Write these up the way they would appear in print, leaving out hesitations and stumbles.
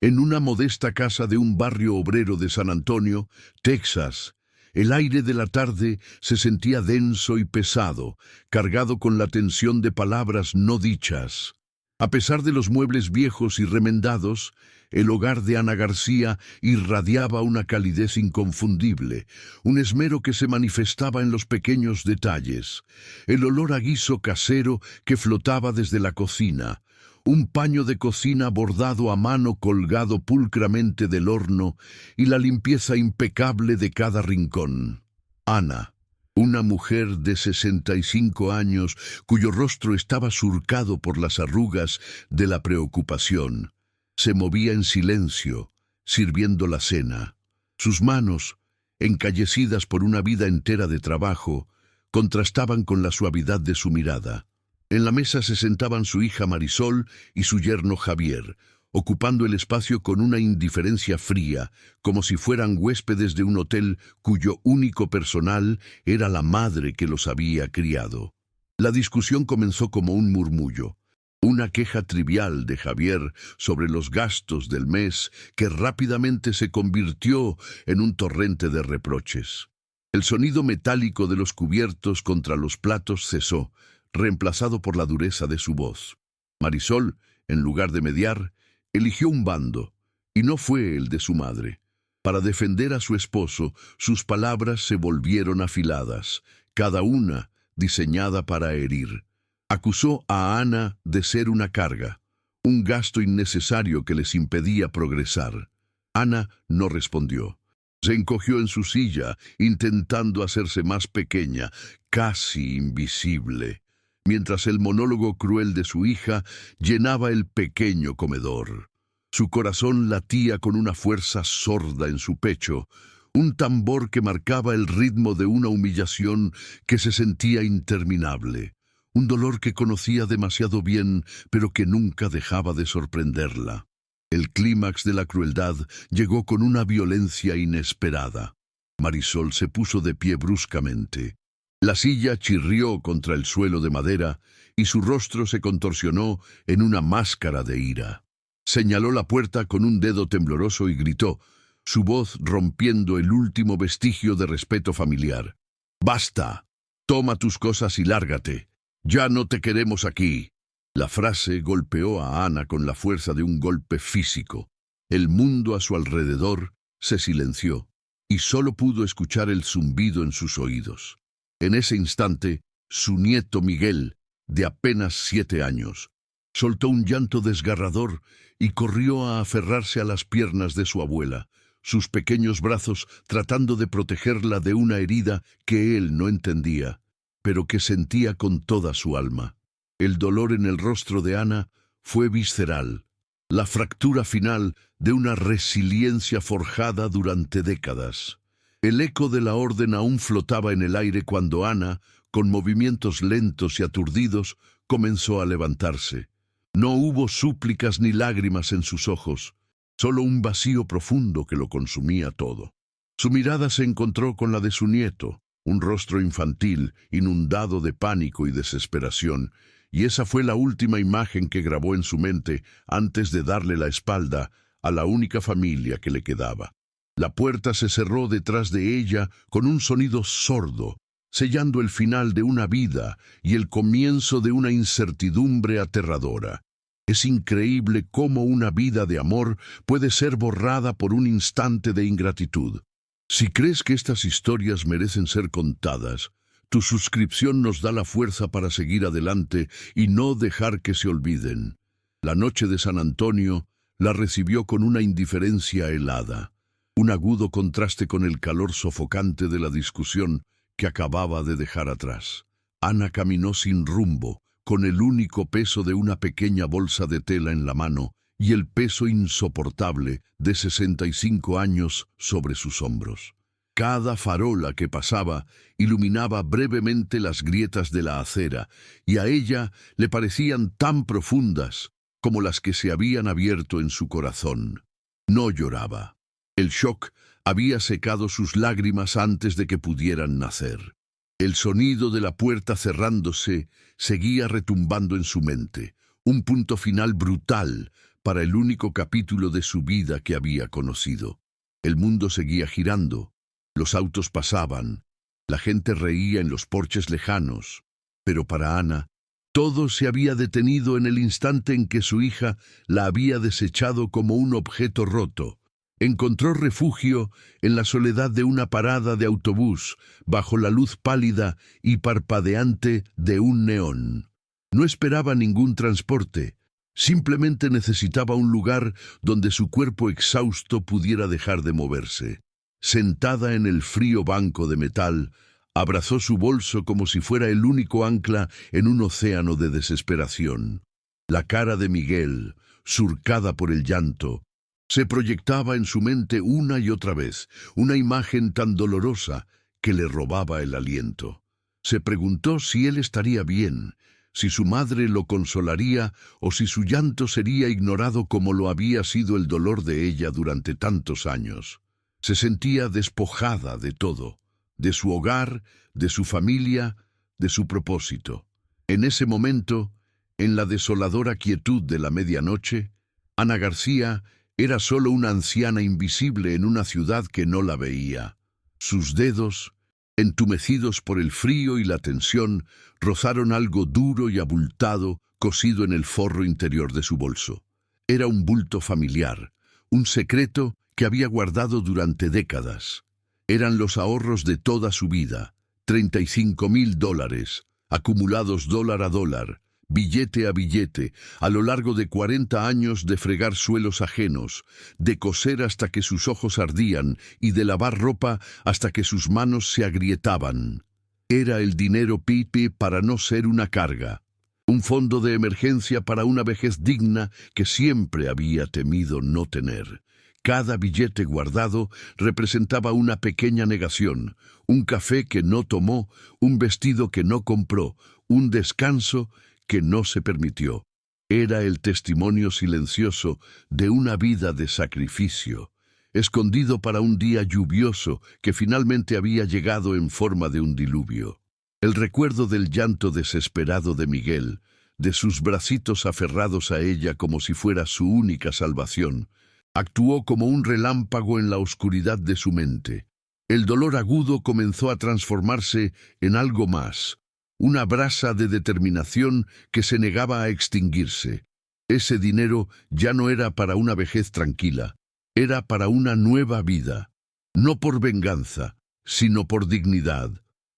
En una modesta casa de un barrio obrero de San Antonio, Texas, el aire de la tarde se sentía denso y pesado, cargado con la tensión de palabras no dichas. A pesar de los muebles viejos y remendados, el hogar de Ana García irradiaba una calidez inconfundible, un esmero que se manifestaba en los pequeños detalles, el olor a guiso casero que flotaba desde la cocina, un paño de cocina bordado a mano colgado pulcramente del horno y la limpieza impecable de cada rincón. Ana, una mujer de 65 años cuyo rostro estaba surcado por las arrugas de la preocupación, se movía en silencio, sirviendo la cena. Sus manos, encallecidas por una vida entera de trabajo, contrastaban con la suavidad de su mirada. En la mesa se sentaban su hija Marisol y su yerno Javier, ocupando el espacio con una indiferencia fría, como si fueran huéspedes de un hotel cuyo único personal era la madre que los había criado. La discusión comenzó como un murmullo, una queja trivial de Javier sobre los gastos del mes que rápidamente se convirtió en un torrente de reproches. El sonido metálico de los cubiertos contra los platos cesó, reemplazado por la dureza de su voz. Marisol, en lugar de mediar, eligió un bando, y no fue el de su madre. Para defender a su esposo, sus palabras se volvieron afiladas, cada una diseñada para herir. Acusó a Ana de ser una carga, un gasto innecesario que les impedía progresar. Ana no respondió. Se encogió en su silla, intentando hacerse más pequeña, casi invisible, mientras el monólogo cruel de su hija llenaba el pequeño comedor. Su corazón latía con una fuerza sorda en su pecho, un tambor que marcaba el ritmo de una humillación que se sentía interminable, un dolor que conocía demasiado bien, pero que nunca dejaba de sorprenderla. El clímax de la crueldad llegó con una violencia inesperada. Marisol se puso de pie bruscamente. La silla chirrió contra el suelo de madera y su rostro se contorsionó en una máscara de ira. Señaló la puerta con un dedo tembloroso y gritó, su voz rompiendo el último vestigio de respeto familiar. «¡Basta! Toma tus cosas y lárgate. Ya no te queremos aquí». La frase golpeó a Ana con la fuerza de un golpe físico. El mundo a su alrededor se silenció y solo pudo escuchar el zumbido en sus oídos. En ese instante, su nieto Miguel, de apenas 7 años, soltó un llanto desgarrador y corrió a aferrarse a las piernas de su abuela, sus pequeños brazos tratando de protegerla de una herida que él no entendía, pero que sentía con toda su alma. El dolor en el rostro de Ana fue visceral, la fractura final de una resiliencia forjada durante décadas. El eco de la orden aún flotaba en el aire cuando Ana, con movimientos lentos y aturdidos, comenzó a levantarse. No hubo súplicas ni lágrimas en sus ojos, solo un vacío profundo que lo consumía todo. Su mirada se encontró con la de su nieto, un rostro infantil, inundado de pánico y desesperación, y esa fue la última imagen que grabó en su mente antes de darle la espalda a la única familia que le quedaba. La puerta se cerró detrás de ella con un sonido sordo, sellando el final de una vida y el comienzo de una incertidumbre aterradora. Es increíble cómo una vida de amor puede ser borrada por un instante de ingratitud. Si crees que estas historias merecen ser contadas, tu suscripción nos da la fuerza para seguir adelante y no dejar que se olviden. La noche de San Antonio la recibió con una indiferencia helada, un agudo contraste con el calor sofocante de la discusión que acababa de dejar atrás. Ana caminó sin rumbo, con el único peso de una pequeña bolsa de tela en la mano y el peso insoportable de 65 años sobre sus hombros. Cada farola que pasaba iluminaba brevemente las grietas de la acera, y a ella le parecían tan profundas como las que se habían abierto en su corazón. No lloraba. El shock había secado sus lágrimas antes de que pudieran nacer. El sonido de la puerta cerrándose seguía retumbando en su mente, un punto final brutal para el único capítulo de su vida que había conocido. El mundo seguía girando, los autos pasaban, la gente reía en los porches lejanos, pero para Ana, todo se había detenido en el instante en que su hija la había desechado como un objeto roto. Encontró refugio en la soledad de una parada de autobús, bajo la luz pálida y parpadeante de un neón. No esperaba ningún transporte, simplemente necesitaba un lugar donde su cuerpo exhausto pudiera dejar de moverse. Sentada en el frío banco de metal, abrazó su bolso como si fuera el único ancla en un océano de desesperación. La cara de Miguel, surcada por el llanto, se proyectaba en su mente una y otra vez, una imagen tan dolorosa que le robaba el aliento. Se preguntó si él estaría bien, si su madre lo consolaría o si su llanto sería ignorado como lo había sido el dolor de ella durante tantos años. Se sentía despojada de todo, de su hogar, de su familia, de su propósito. En ese momento, en la desoladora quietud de la medianoche, Ana García era solo una anciana invisible en una ciudad que no la veía. Sus dedos, entumecidos por el frío y la tensión, rozaron algo duro y abultado cosido en el forro interior de su bolso. Era un bulto familiar, un secreto que había guardado durante décadas. Eran los ahorros de toda su vida, $35,000, acumulados dólar a dólar, billete a billete, a lo largo de 40 años de fregar suelos ajenos, de coser hasta que sus ojos ardían y de lavar ropa hasta que sus manos se agrietaban. Era el dinero pipi para no ser una carga, un fondo de emergencia para una vejez digna que siempre había temido no tener. Cada billete guardado representaba una pequeña negación, un café que no tomó, un vestido que no compró, un descanso que no se permitió. Era el testimonio silencioso de una vida de sacrificio, escondido para un día lluvioso que finalmente había llegado en forma de un diluvio. El recuerdo del llanto desesperado de Miguel, de sus bracitos aferrados a ella como si fuera su única salvación, actuó como un relámpago en la oscuridad de su mente. El dolor agudo comenzó a transformarse en algo más, una brasa de determinación que se negaba a extinguirse. Ese dinero ya no era para una vejez tranquila, era para una nueva vida, no por venganza, sino por dignidad,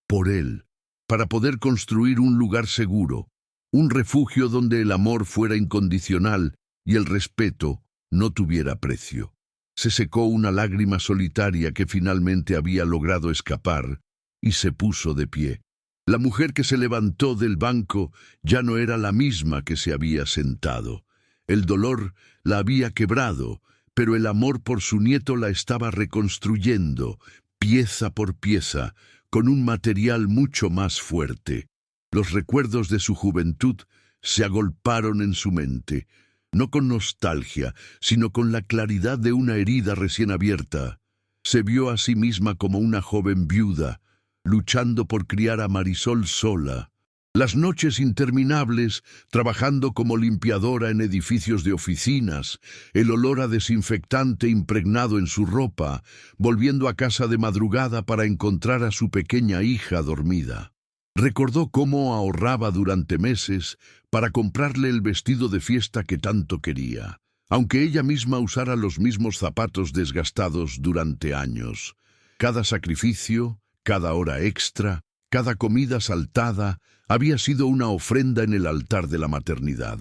por él, para poder construir un lugar seguro, un refugio donde el amor fuera incondicional y el respeto no tuviera precio. Se secó una lágrima solitaria que finalmente había logrado escapar y se puso de pie. La mujer que se levantó del banco ya no era la misma que se había sentado. El dolor la había quebrado, pero el amor por su nieto la estaba reconstruyendo, pieza por pieza, con un material mucho más fuerte. Los recuerdos de su juventud se agolparon en su mente, no con nostalgia, sino con la claridad de una herida recién abierta. Se vio a sí misma como una joven viuda, luchando por criar a Marisol sola. Las noches interminables, trabajando como limpiadora en edificios de oficinas, el olor a desinfectante impregnado en su ropa, volviendo a casa de madrugada para encontrar a su pequeña hija dormida. Recordó cómo ahorraba durante meses para comprarle el vestido de fiesta que tanto quería, aunque ella misma usara los mismos zapatos desgastados durante años. Cada sacrificio, cada hora extra, cada comida saltada, había sido una ofrenda en el altar de la maternidad.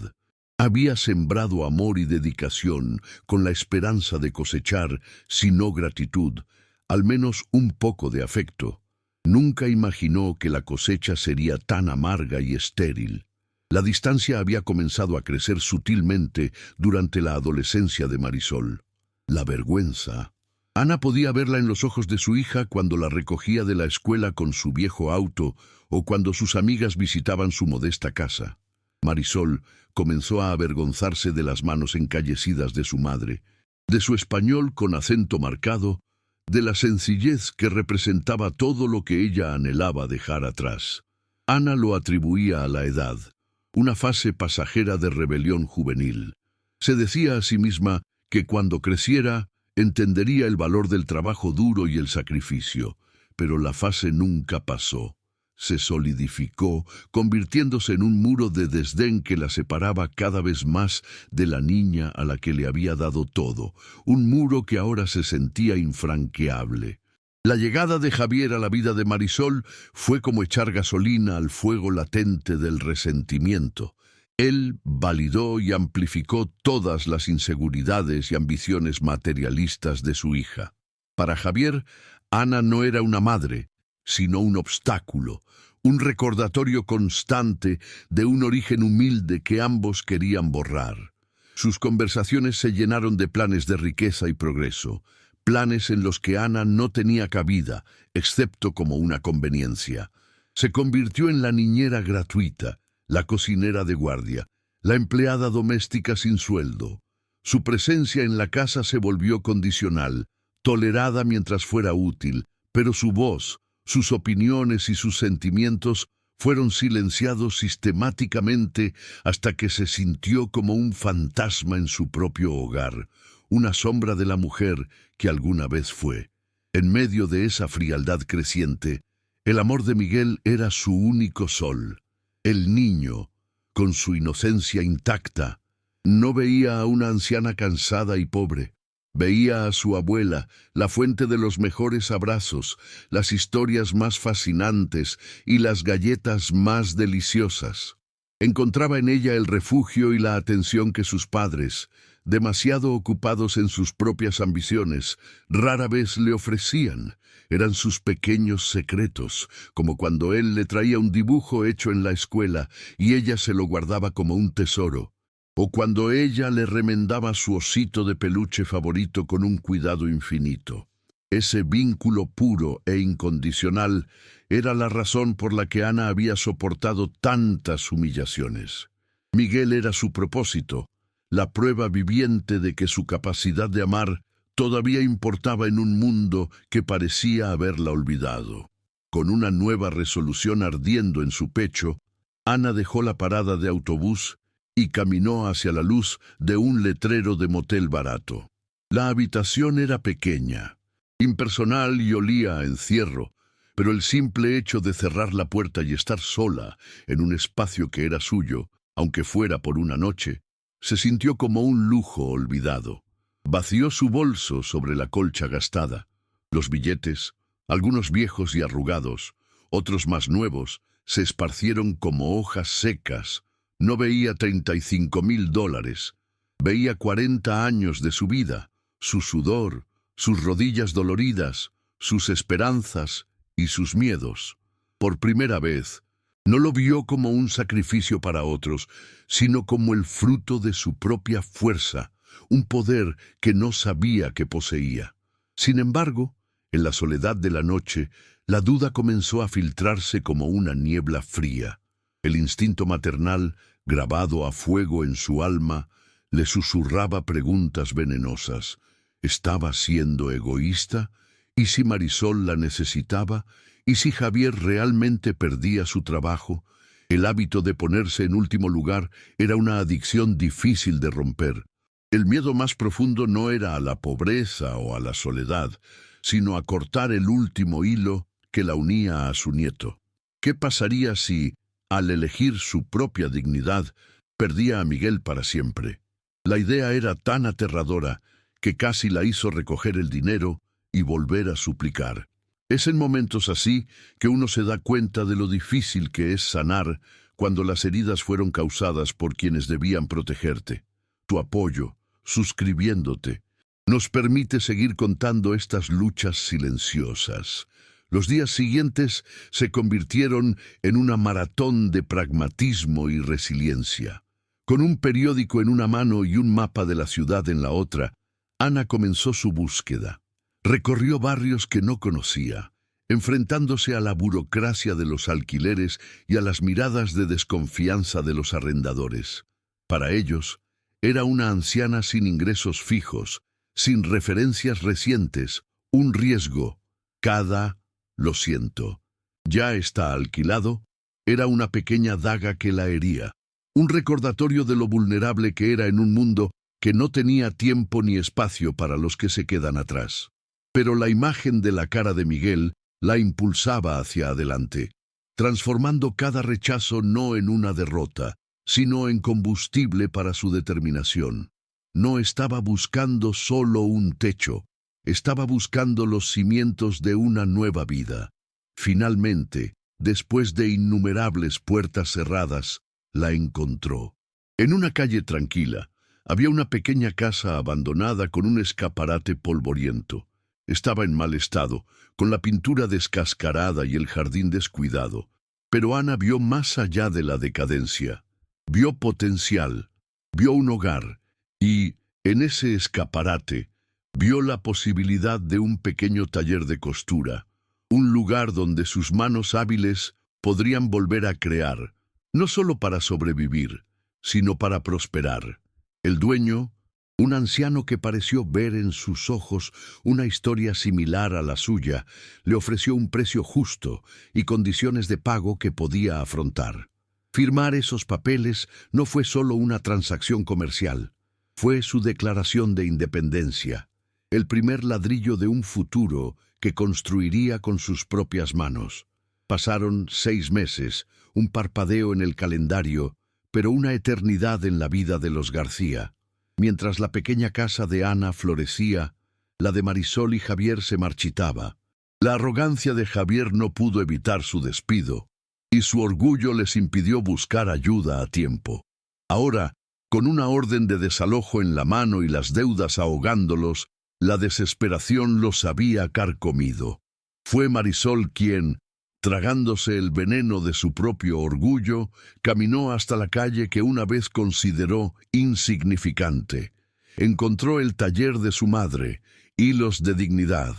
Había sembrado amor y dedicación con la esperanza de cosechar, si no gratitud, al menos un poco de afecto. Nunca imaginó que la cosecha sería tan amarga y estéril. La distancia había comenzado a crecer sutilmente durante la adolescencia de Marisol. La vergüenza. Ana podía verla en los ojos de su hija cuando la recogía de la escuela con su viejo auto o cuando sus amigas visitaban su modesta casa. Marisol comenzó a avergonzarse de las manos encallecidas de su madre, de su español con acento marcado, de la sencillez que representaba todo lo que ella anhelaba dejar atrás. Ana lo atribuía a la edad, una fase pasajera de rebelión juvenil. Se decía a sí misma que cuando creciera entendería el valor del trabajo duro y el sacrificio, pero la fase nunca pasó. Se solidificó, convirtiéndose en un muro de desdén que la separaba cada vez más de la niña a la que le había dado todo, un muro que ahora se sentía infranqueable. La llegada de Javier a la vida de Marisol fue como echar gasolina al fuego latente del resentimiento. Él validó y amplificó todas las inseguridades y ambiciones materialistas de su hija. Para Javier, Ana no era una madre, sino un obstáculo, un recordatorio constante de un origen humilde que ambos querían borrar. Sus conversaciones se llenaron de planes de riqueza y progreso, planes en los que Ana no tenía cabida, excepto como una conveniencia. Se convirtió en la niñera gratuita, la cocinera de guardia, la empleada doméstica sin sueldo. Su presencia en la casa se volvió condicional, tolerada mientras fuera útil, pero su voz, sus opiniones y sus sentimientos fueron silenciados sistemáticamente hasta que se sintió como un fantasma en su propio hogar, una sombra de la mujer que alguna vez fue. En medio de esa frialdad creciente, el amor de Miguel era su único sol. El niño, con su inocencia intacta, no veía a una anciana cansada y pobre. Veía a su abuela, la fuente de los mejores abrazos, las historias más fascinantes y las galletas más deliciosas. Encontraba en ella el refugio y la atención que sus padres, demasiado ocupados en sus propias ambiciones, rara vez le ofrecían. Eran sus pequeños secretos, como cuando él le traía un dibujo hecho en la escuela y ella se lo guardaba como un tesoro. O cuando ella le remendaba su osito de peluche favorito con un cuidado infinito. Ese vínculo puro e incondicional era la razón por la que Ana había soportado tantas humillaciones. Miguel era su propósito, la prueba viviente de que su capacidad de amar todavía importaba en un mundo que parecía haberla olvidado. Con una nueva resolución ardiendo en su pecho, Ana dejó la parada de autobús y caminó hacia la luz de un letrero de motel barato. La habitación era pequeña, impersonal y olía a encierro, pero el simple hecho de cerrar la puerta y estar sola en un espacio que era suyo, aunque fuera por una noche, se sintió como un lujo olvidado. Vació su bolso sobre la colcha gastada. Los billetes, algunos viejos y arrugados, otros más nuevos, se esparcieron como hojas secas. No veía $35,000, veía 40 años de su vida, su sudor, sus rodillas doloridas, sus esperanzas y sus miedos. Por primera vez, no lo vio como un sacrificio para otros, sino como el fruto de su propia fuerza, un poder que no sabía que poseía. Sin embargo, en la soledad de la noche, la duda comenzó a filtrarse como una niebla fría. El instinto maternal, grabado a fuego en su alma, le susurraba preguntas venenosas. ¿Estaba siendo egoísta? ¿Y si Marisol la necesitaba? ¿Y si Javier realmente perdía su trabajo? El hábito de ponerse en último lugar era una adicción difícil de romper. El miedo más profundo no era a la pobreza o a la soledad, sino a cortar el último hilo que la unía a su nieto. ¿Qué pasaría si, al elegir su propia dignidad, perdía a Miguel para siempre? La idea era tan aterradora que casi la hizo recoger el dinero y volver a suplicar. Es en momentos así que uno se da cuenta de lo difícil que es sanar cuando las heridas fueron causadas por quienes debían protegerte. Tu apoyo, suscribiéndote, nos permite seguir contando estas luchas silenciosas. Los días siguientes se convirtieron en una maratón de pragmatismo y resiliencia. Con un periódico en una mano y un mapa de la ciudad en la otra, Ana comenzó su búsqueda. Recorrió barrios que no conocía, enfrentándose a la burocracia de los alquileres y a las miradas de desconfianza de los arrendadores. Para ellos, era una anciana sin ingresos fijos, sin referencias recientes, un riesgo. Lo siento, ya está alquilado, era una pequeña daga que la hería, un recordatorio de lo vulnerable que era en un mundo que no tenía tiempo ni espacio para los que se quedan atrás. Pero la imagen de la cara de Miguel la impulsaba hacia adelante, transformando cada rechazo no en una derrota, sino en combustible para su determinación. No estaba buscando solo un techo, estaba buscando los cimientos de una nueva vida. Finalmente, después de innumerables puertas cerradas, la encontró. En una calle tranquila, había una pequeña casa abandonada con un escaparate polvoriento. Estaba en mal estado, con la pintura descascarada y el jardín descuidado. Pero Ana vio más allá de la decadencia. Vio potencial, vio un hogar y, en ese escaparate, vio la posibilidad de un pequeño taller de costura, un lugar donde sus manos hábiles podrían volver a crear, no solo para sobrevivir, sino para prosperar. El dueño, un anciano que pareció ver en sus ojos una historia similar a la suya, le ofreció un precio justo y condiciones de pago que podía afrontar. Firmar esos papeles no fue solo una transacción comercial, fue su declaración de independencia, el primer ladrillo de un futuro que construiría con sus propias manos. Pasaron 6 meses, un parpadeo en el calendario, pero una eternidad en la vida de los García. Mientras la pequeña casa de Ana florecía, la de Marisol y Javier se marchitaba. La arrogancia de Javier no pudo evitar su despido, y su orgullo les impidió buscar ayuda a tiempo. Ahora, con una orden de desalojo en la mano y las deudas ahogándolos, la desesperación los había carcomido. Fue Marisol quien, tragándose el veneno de su propio orgullo, caminó hasta la calle que una vez consideró insignificante. Encontró el taller de su madre, Hilos de Dignidad,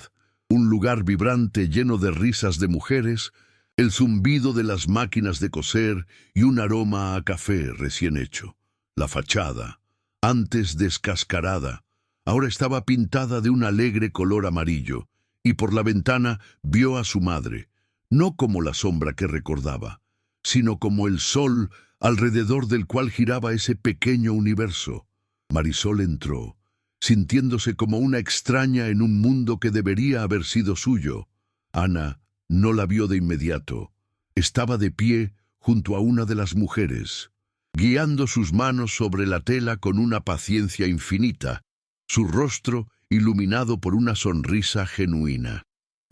un lugar vibrante lleno de risas de mujeres, el zumbido de las máquinas de coser y un aroma a café recién hecho. La fachada, antes descascarada, ahora estaba pintada de un alegre color amarillo, y por la ventana vio a su madre, no como la sombra que recordaba, sino como el sol alrededor del cual giraba ese pequeño universo. Marisol entró, sintiéndose como una extraña en un mundo que debería haber sido suyo. Ana no la vio de inmediato. Estaba de pie junto a una de las mujeres, guiando sus manos sobre la tela con una paciencia infinita, su rostro iluminado por una sonrisa genuina.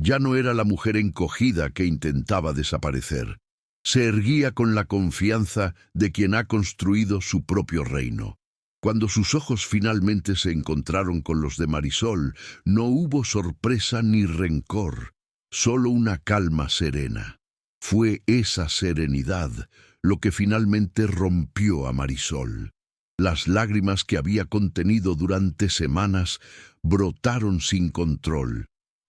Ya no era la mujer encogida que intentaba desaparecer. Se erguía con la confianza de quien ha construido su propio reino. Cuando sus ojos finalmente se encontraron con los de Marisol, no hubo sorpresa ni rencor, solo una calma serena. Fue esa serenidad lo que finalmente rompió a Marisol. Las lágrimas que había contenido durante semanas brotaron sin control,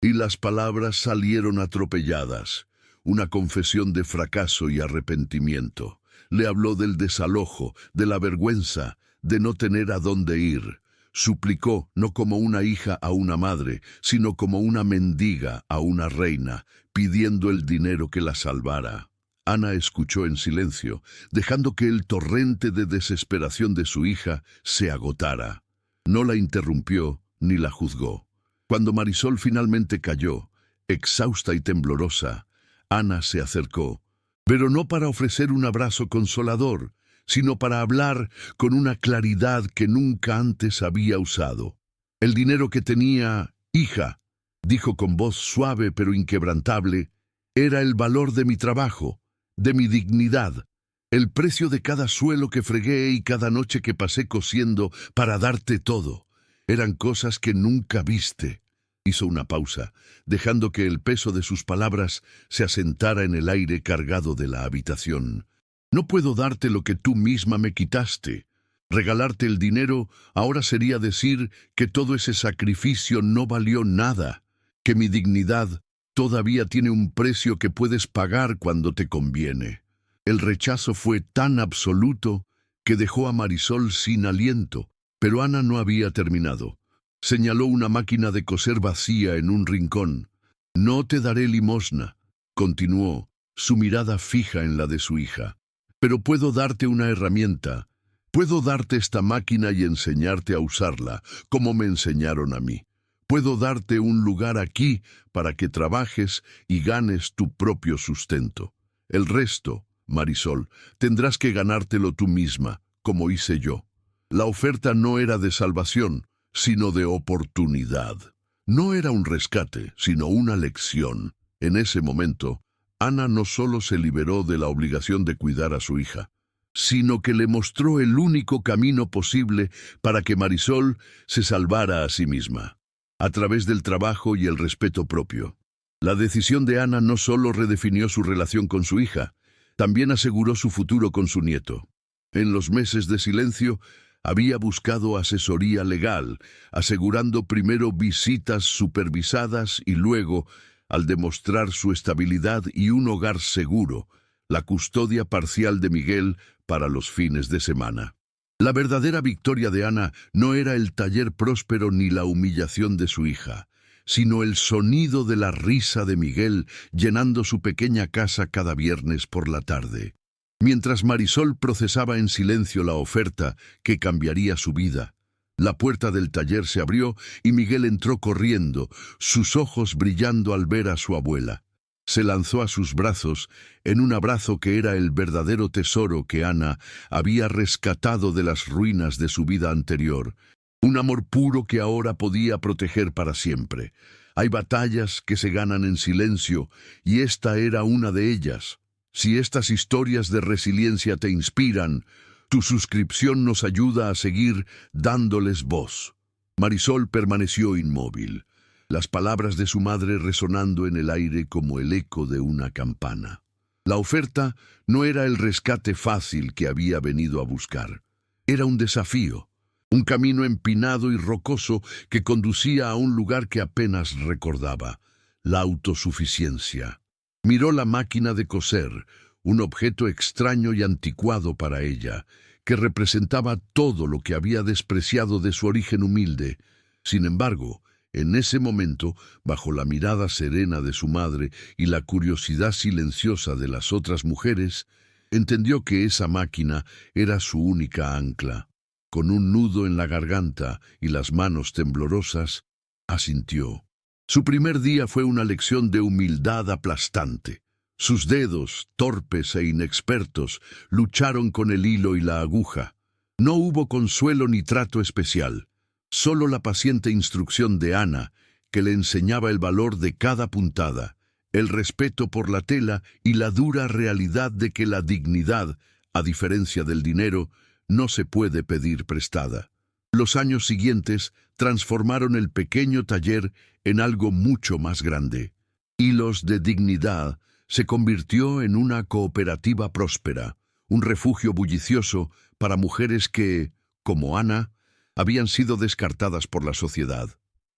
y las palabras salieron atropelladas. Una confesión de fracaso y arrepentimiento. Le habló del desalojo, de la vergüenza, de no tener a dónde ir. Suplicó no como una hija a una madre, sino como una mendiga a una reina, pidiendo el dinero que la salvara. Ana escuchó en silencio, dejando que el torrente de desesperación de su hija se agotara. No la interrumpió ni la juzgó. Cuando Marisol finalmente cayó, exhausta y temblorosa, Ana se acercó, pero no para ofrecer un abrazo consolador, sino para hablar con una claridad que nunca antes había usado. El dinero que tenía, hija, dijo con voz suave pero inquebrantable, era el valor de mi trabajo, de mi dignidad, el precio de cada suelo que fregué y cada noche que pasé cosiendo para darte todo. Eran cosas que nunca viste. Hizo una pausa, dejando que el peso de sus palabras se asentara en el aire cargado de la habitación. No puedo darte lo que tú misma me quitaste. Regalarte el dinero ahora sería decir que todo ese sacrificio no valió nada, que mi dignidad todavía tiene un precio que puedes pagar cuando te conviene. El rechazo fue tan absoluto que dejó a Marisol sin aliento, pero Ana no había terminado. Señaló una máquina de coser vacía en un rincón. No te daré limosna, continuó, su mirada fija en la de su hija. Pero puedo darte una herramienta. Puedo darte esta máquina y enseñarte a usarla, como me enseñaron a mí. Puedo darte un lugar aquí para que trabajes y ganes tu propio sustento. El resto, Marisol, tendrás que ganártelo tú misma, como hice yo. La oferta no era de salvación, sino de oportunidad. No era un rescate, sino una lección. En ese momento, Ana no solo se liberó de la obligación de cuidar a su hija, sino que le mostró el único camino posible para que Marisol se salvara a sí misma, a través del trabajo y el respeto propio. La decisión de Ana no solo redefinió su relación con su hija, también aseguró su futuro con su nieto. En los meses de silencio, había buscado asesoría legal, asegurando primero visitas supervisadas y luego, al demostrar su estabilidad y un hogar seguro, la custodia parcial de Miguel para los fines de semana. La verdadera victoria de Ana no era el taller próspero ni la humillación de su hija, sino el sonido de la risa de Miguel llenando su pequeña casa cada viernes por la tarde. Mientras Marisol procesaba en silencio la oferta que cambiaría su vida, la puerta del taller se abrió y Miguel entró corriendo, sus ojos brillando al ver a su abuela. Se lanzó a sus brazos, en un abrazo que era el verdadero tesoro que Ana había rescatado de las ruinas de su vida anterior, un amor puro que ahora podía proteger para siempre. Hay batallas que se ganan en silencio, y esta era una de ellas. Si estas historias de resiliencia te inspiran, tu suscripción nos ayuda a seguir dándoles voz. Marisol permaneció inmóvil, las palabras de su madre resonando en el aire como el eco de una campana. La oferta no era el rescate fácil que había venido a buscar. Era un desafío, un camino empinado y rocoso que conducía a un lugar que apenas recordaba, la autosuficiencia. Miró la máquina de coser, un objeto extraño y anticuado para ella, que representaba todo lo que había despreciado de su origen humilde. Sin embargo, en ese momento, bajo la mirada serena de su madre y la curiosidad silenciosa de las otras mujeres, entendió que esa máquina era su única ancla. Con un nudo en la garganta y las manos temblorosas, asintió. Su primer día fue una lección de humildad aplastante. Sus dedos, torpes e inexpertos, lucharon con el hilo y la aguja. No hubo consuelo ni trato especial, solo la paciente instrucción de Ana, que le enseñaba el valor de cada puntada, el respeto por la tela y la dura realidad de que la dignidad, a diferencia del dinero, no se puede pedir prestada. Los años siguientes transformaron el pequeño taller en algo mucho más grande. Hilos de Dignidad se convirtió en una cooperativa próspera, un refugio bullicioso para mujeres que, como Ana, habían sido descartadas por la sociedad.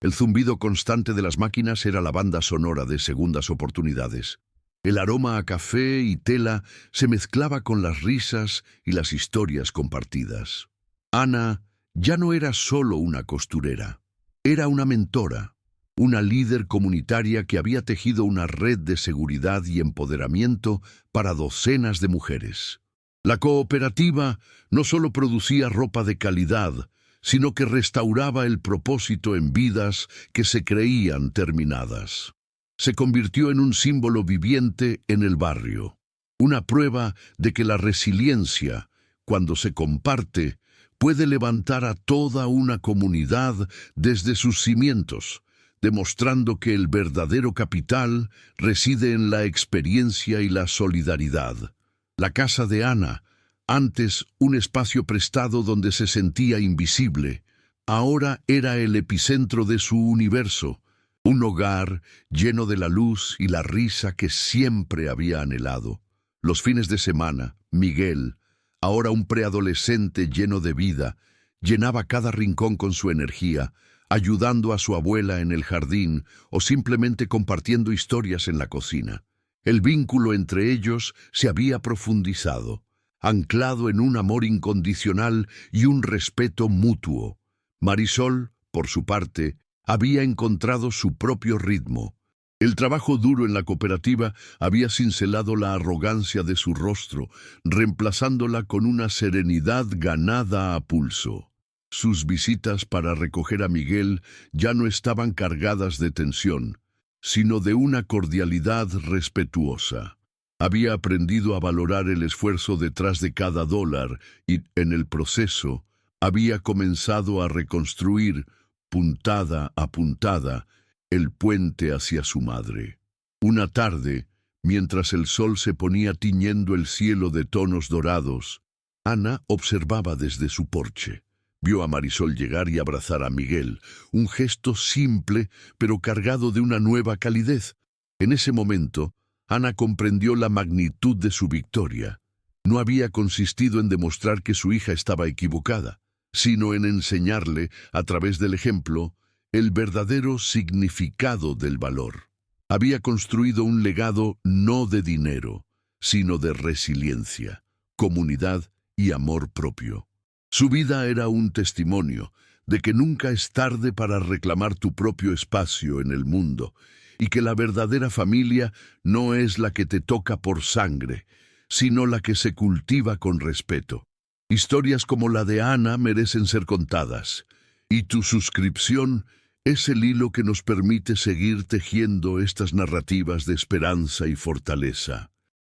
El zumbido constante de las máquinas era la banda sonora de segundas oportunidades. El aroma a café y tela se mezclaba con las risas y las historias compartidas. Ana ya no era solo una costurera, era una mentora, una líder comunitaria que había tejido una red de seguridad y empoderamiento para docenas de mujeres. La cooperativa no solo producía ropa de calidad, sino que restauraba el propósito en vidas que se creían terminadas. Se convirtió en un símbolo viviente en el barrio, una prueba de que la resiliencia, cuando se comparte, puede levantar a toda una comunidad desde sus cimientos, demostrando que el verdadero capital reside en la experiencia y la solidaridad. La casa de Ana, antes un espacio prestado donde se sentía invisible, ahora era el epicentro de su universo, un hogar lleno de la luz y la risa que siempre había anhelado. Los fines de semana, Miguel, ahora un preadolescente lleno de vida, llenaba cada rincón con su energía, ayudando a su abuela en el jardín o simplemente compartiendo historias en la cocina. El vínculo entre ellos se había profundizado, anclado en un amor incondicional y un respeto mutuo. Marisol, por su parte, había encontrado su propio ritmo. El trabajo duro en la cooperativa había cincelado la arrogancia de su rostro, reemplazándola con una serenidad ganada a pulso. Sus visitas para recoger a Miguel ya no estaban cargadas de tensión, sino de una cordialidad respetuosa. Había aprendido a valorar el esfuerzo detrás de cada dólar y, en el proceso, había comenzado a reconstruir, puntada a puntada, el puente hacia su madre. Una tarde, mientras el sol se ponía tiñendo el cielo de tonos dorados, Ana observaba desde su porche. Vio a Marisol llegar y abrazar a Miguel, un gesto simple pero cargado de una nueva calidez. En ese momento, Ana comprendió la magnitud de su victoria. No había consistido en demostrar que su hija estaba equivocada, sino en enseñarle, a través del ejemplo, el verdadero significado del valor. Había construido un legado no de dinero, sino de resiliencia, comunidad y amor propio. Su vida era un testimonio de que nunca es tarde para reclamar tu propio espacio en el mundo y que la verdadera familia no es la que te toca por sangre, sino la que se cultiva con respeto. Historias como la de Ana merecen ser contadas, y tu suscripción es el hilo que nos permite seguir tejiendo estas narrativas de esperanza y fortaleza.